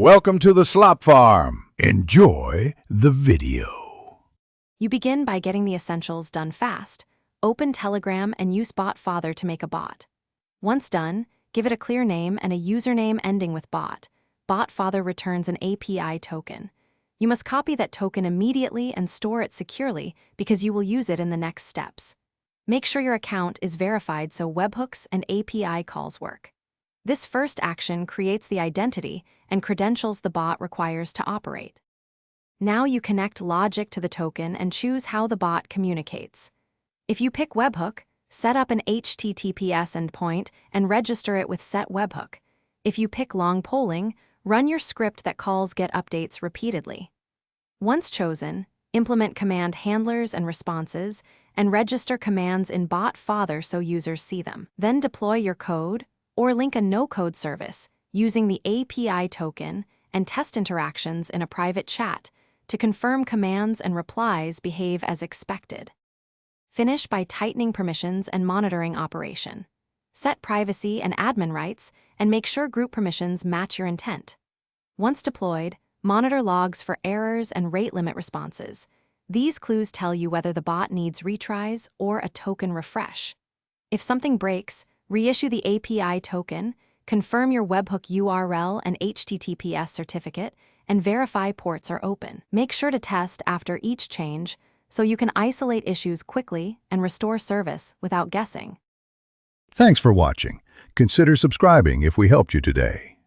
Welcome to the Slop Farm. Enjoy the video. You begin by getting the essentials done fast. Open Telegram and use BotFather to make a bot. Once done, give it a clear name and a username ending with bot. BotFather returns an API token. You must copy that token immediately and store it securely because you will use it in the next steps. Make sure your account is verified so webhooks and API calls work. This first action creates the identity and credentials the bot requires to operate. Now you connect logic to the token and choose how the bot communicates. If you pick webhook, set up an HTTPS endpoint and register it with set webhook. If you pick long polling, run your script that calls get updates repeatedly. Once chosen, implement command handlers and responses and register commands in BotFather so users see them. Then deploy your code or link a no-code service using the API token and test interactions in a private chat to confirm commands and replies behave as expected. Finish by tightening permissions and monitoring operation. Set privacy and admin rights and make sure group permissions match your intent. Once deployed, monitor logs for errors and rate limit responses. These clues tell you whether the bot needs retries or a token refresh. If something breaks, reissue the API token, confirm your webhook URL and HTTPS certificate, and verify ports are open. Make sure to test after each change so you can isolate issues quickly and restore service without guessing. Thanks for watching. Consider subscribing if we helped you today.